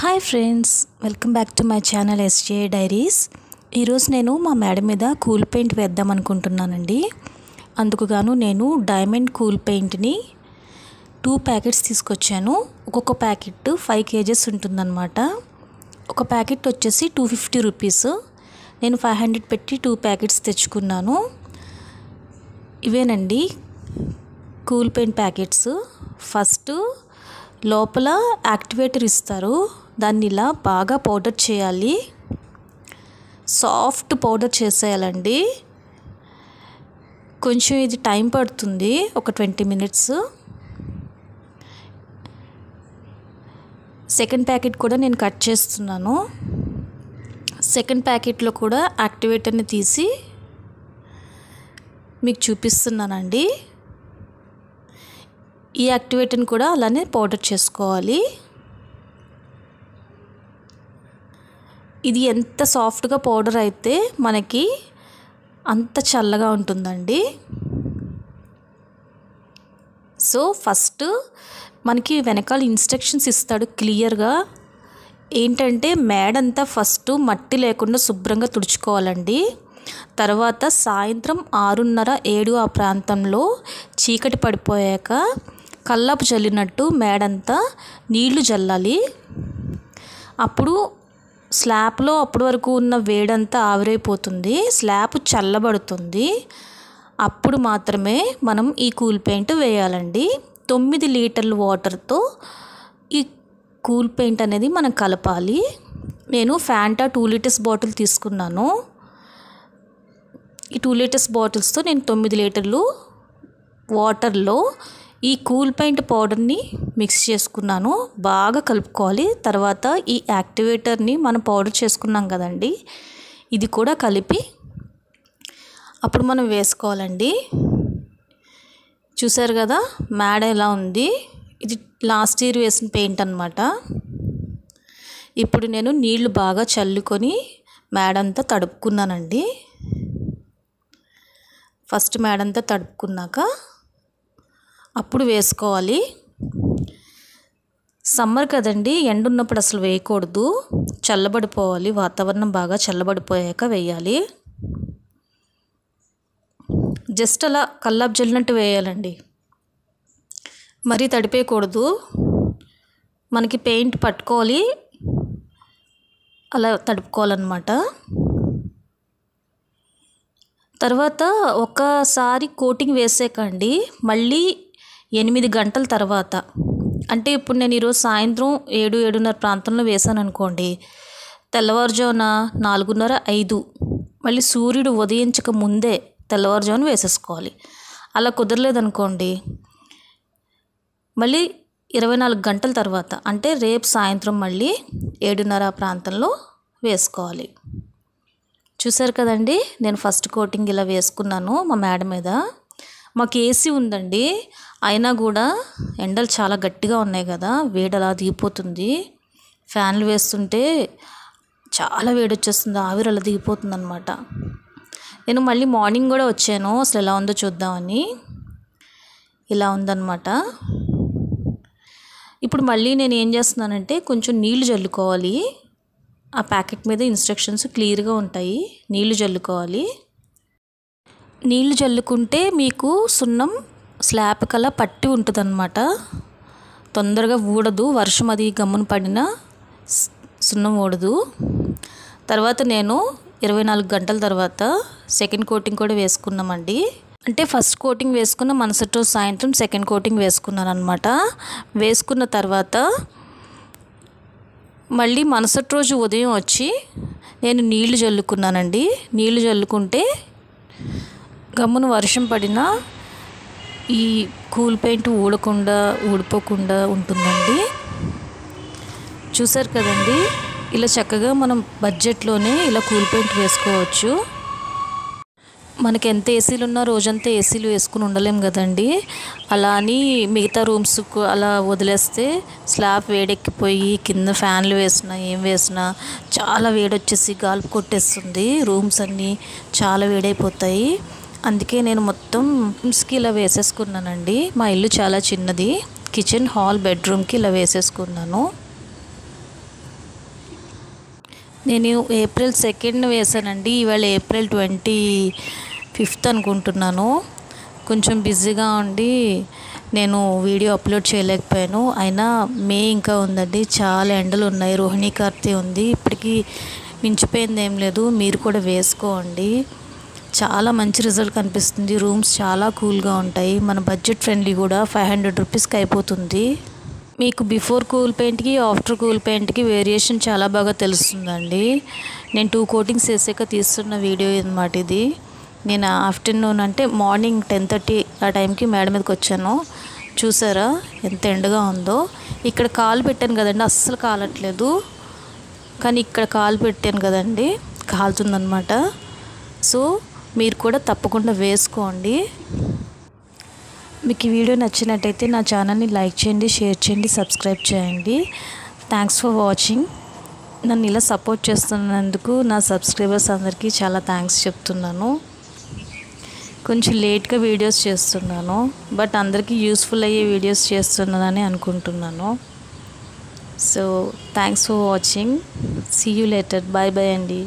Hi friends, welcome back to my channel SJ diaries. ఈరోజు నేను మా మేడ మీద కూల్ పెయింట్ వేద్దాం అనుకుంటున్నానండి. అందుకు గాను నేను డైమండ్ కూల్ పెయింట్ని 2 ప్యాకెట్స్ తీసుకొచ్చాను. ఒక్కొక్క ప్యాకెట్ 5 kgs ఉంటుందన్నమాట. ఒక ప్యాకెట్ వచ్చేసి 250 రూపీస్. నేను 500 పెట్టి 2 ప్యాకెట్స్ తెచ్చుకున్నాను. ఇవేనండి కూల్ పెయింట్ ప్యాకెట్స్. ఫస్ట్ లోపల యాక్టివేటర్ ఇస్తారు. దాన్ని ఇలా బాగా పౌడర్ చేయాలి. సాఫ్ట్ పౌడర్ చేసేయాలండి. కొంచెం ఇది టైం పడుతుంది, ఒక 20 minutes. సెకండ్ ప్యాకెట్ కూడా నేను కట్ చేస్తున్నాను. సెకండ్ ప్యాకెట్లో కూడా యాక్టివేటర్ని తీసి మీకు చూపిస్తున్నానండి. ఈ యాక్టివేటర్ని కూడా అలానే పౌడర్ చేసుకోవాలి. ఇది ఎంత సాఫ్ట్గా పౌడర్ అయితే మనకి అంత చల్లగా ఉంటుందండి. సో ఫస్ట్ మనకి వెనకాల ఇన్స్ట్రక్షన్స్ ఇస్తాడు క్లియర్గా. ఏంటంటే మేడంతా ఫస్ట్ మట్టి లేకుండా శుభ్రంగా తుడుచుకోవాలండి. తర్వాత సాయంత్రం 6:30-7 ఆ ప్రాంతంలో చీకటి పడిపోయాక కల్లాపు చల్లినట్టు మేడంతా నీళ్లు చల్లాలి. అప్పుడు స్లాబ్లో అప్పటి వరకు ఉన్న వేడంతా ఆవిరైపోతుంది, స్లాబ్ చల్లబడుతుంది. అప్పుడు మాత్రమే మనం ఈ కూల్ పెయింట్ వేయాలండి. 9 లీటర్ల వాటర్తో ఈ కూల్ పెయింట్ అనేది మనం కలపాలి. నేను ఫ్యాంటా 2 లీటర్స్ బాటిల్ తీసుకున్నాను. ఈ 2 లీటర్స్ బాటిల్స్తో నేను 9 లీటర్లు వాటర్లో ఈ కూల్ పెయింట్ పౌడర్ని మిక్స్ చేసుకున్నాను. బాగా కలుపుకోవాలి. తర్వాత ఈ యాక్టివేటర్ని మనం పౌడర్ చేసుకున్నాం కదండి, ఇది కూడా కలిపి అప్పుడు మనం వేసుకోవాలండి. చూసారు కదా మేడ ఎలా ఉంది. ఇది లాస్ట్ ఇయర్ వేసిన పెయింట్ అన్నమాట. ఇప్పుడు నేను నీళ్లు బాగా చల్లుకొని మేడంతా తడుపుకున్నానండి. ఫస్ట్ మేడంతా తడుపుకున్నాక అప్పుడు వేసుకోవాలి. సమ్మర్ కదండి, ఎండ ఉన్నప్పుడు అసలు వేయకూడదు. చల్లబడిపోవాలి, వాతావరణం బాగా చల్లబడిపోయాక వేయాలి. జస్ట్ అలా కల్లాపు జల్లినట్టు వేయాలండి, మరీ తడిపేయకూడదు. మనకి పెయింట్ పట్టుకోవాలి, అలా తడుపుకోవాలన్నమాట. తర్వాత ఒకసారి కోటింగ్ వేసాకండి మళ్ళీ 8 గంటల తర్వాత, అంటే ఇప్పుడు నేను ఈరోజు సాయంత్రం 7-7:30 ప్రాంతంలో వేసాను అనుకోండి, తెల్లవారుజామున 4:30-5 మళ్ళీ సూర్యుడు ఉదయించక ముందే తెల్లవారుజామున వేసేసుకోవాలి. అలా కుదరలేదనుకోండి మళ్ళీ 24 గంటల తర్వాత, అంటే రేపు సాయంత్రం మళ్ళీ 7:30 ప్రాంతంలో వేసుకోవాలి. చూసారు కదండి, నేను ఫస్ట్ కోటింగ్ ఇలా వేసుకున్నాను మా మేడ మీద. మాకు ఏసీ ఉందండి, అయినా కూడా ఎండలు చాలా గట్టిగా ఉన్నాయి కదా, వేడి అలా దిగిపోతుంది. ఫ్యాన్లు వేస్తుంటే చాలా వేడి వచ్చేస్తుంది, ఆవిరి అలా దిగిపోతుంది అనమాట. నేను మళ్ళీ మార్నింగ్ కూడా వచ్చాను అసలు ఎలా ఉందో చూద్దామని. ఇలా ఉందన్నమాట. ఇప్పుడు మళ్ళీ నేను ఏం చేస్తున్నానంటే కొంచెం నీళ్లు చల్లుకోవాలి. ఆ ప్యాకెట్ మీద ఇన్స్ట్రక్షన్స్ క్లియర్గా ఉంటాయి. నీళ్లు చల్లుకోవాలి. నీళ్లు చల్లుకుంటే మీకు సున్నం స్లాబ్ కల్లా పట్టి ఉంటుందన్నమాట. తొందరగా ఊడదు, వర్షం అది గమ్మున పడినా సున్నం ఊడదు. తర్వాత నేను 24 గంటల తర్వాత సెకండ్ కోటింగ్ కూడా వేసుకున్నామండి. అంటే ఫస్ట్ కోటింగ్ వేసుకున్న మరుసటి రోజు సాయంత్రం సెకండ్ కోటింగ్ వేసుకున్నాను అనమాట. వేసుకున్న తర్వాత మళ్ళీ మరుసటి రోజు ఉదయం వచ్చి నేను నీళ్లు చల్లుకున్నానండి. నీళ్లు చల్లుకుంటే గమ్మున వర్షం పడినా ఈ కూల్ పెయింట్ ఊడిపోకుండా ఉంటుందండి. చూసారు కదండి, ఇలా చక్కగా మనం బడ్జెట్లోనే ఇలా కూల్ పెయింట్ వేసుకోవచ్చు. మనకి ఎంత ఏసీలు ఉన్నా రోజంతా ఏసీలు వేసుకుని ఉండలేం కదండి. అలా అని మిగతా రూమ్స్ అలా వదిలేస్తే స్లాబ్ వేడెక్కిపోయి కింద ఫ్యాన్లు వేసినా ఏం వేసినా చాలా వేడొచ్చేసి గాల్పు కొట్టేస్తుంది. రూమ్స్ అన్నీ చాలా వేడైపోతాయి. అందుకే నేను మొత్తం రూమ్స్కి ఇలా వేసేసుకున్నానండి. మా ఇల్లు చాలా చిన్నది, కిచెన్, హాల్, బెడ్రూమ్కి ఇలా వేసేసుకున్నాను. నేను ఏప్రిల్ 2 వేసానండి. ఇవాళ ఏప్రిల్ 25 అనుకుంటున్నాను. కొంచెం బిజీగా ఉండి నేను వీడియో అప్లోడ్ చేయలేకపోయాను. అయినా మే ఇంకా ఉందండి, చాలా ఎండలు ఉన్నాయి. రోహిణీ కార్తీ ఉంది, ఇప్పటికీ మించిపోయింది ఏం లేదు. మీరు కూడా వేసుకోండి, చాలా మంచి రిజల్ట్ కనిపిస్తుంది. రూమ్స్ చాలా కూల్గా ఉంటాయి. మన బడ్జెట్ ఫ్రెండ్లీ కూడా, 500 రూపీస్కి అయిపోతుంది. మీకు బిఫోర్ కూల్ పెయింట్కి ఆఫ్టర్ కూల్ పెయింట్కి వేరియేషన్ చాలా బాగా తెలుస్తుందండి. నేను 2 కోటింగ్స్ వేసాక తీస్తున్న వీడియో అన్నమాట ఇది. నేను ఆఫ్టర్నూన్ అంటే మార్నింగ్ 10:30 ఆ టైంకి మేడ మీదకి వచ్చాను. చూసారా ఎంత ఎండగా ఉందో. ఇక్కడ కాలు పెట్టాను కదండి, అస్సలు కాలట్లేదు. కానీ ఇక్కడ కాలు పెట్టాను కదండి, కాలుతుందన్నమాట. సో మీరు కూడా తప్పకుండా వేసుకోండి. మీకు ఈ వీడియో నచ్చినట్టయితే నా ఛానల్ని లైక్ చేయండి, షేర్ చేయండి, సబ్స్క్రైబ్ చేయండి. Thanks for watching. నన్ను ఇలా సపోర్ట్ చేస్తున్నందుకు నా సబ్స్క్రైబర్స్ అందరికీ చాలా థ్యాంక్స్ చెప్తున్నాను. కొంచెం లేట్గా వీడియోస్ చేస్తున్నాను, బట్ అందరికీ యూస్ఫుల్ అయ్యే వీడియోస్ చేస్తున్నానని అనుకుంటున్నాను. So thanks for watching. See you later. Bye bye అండి.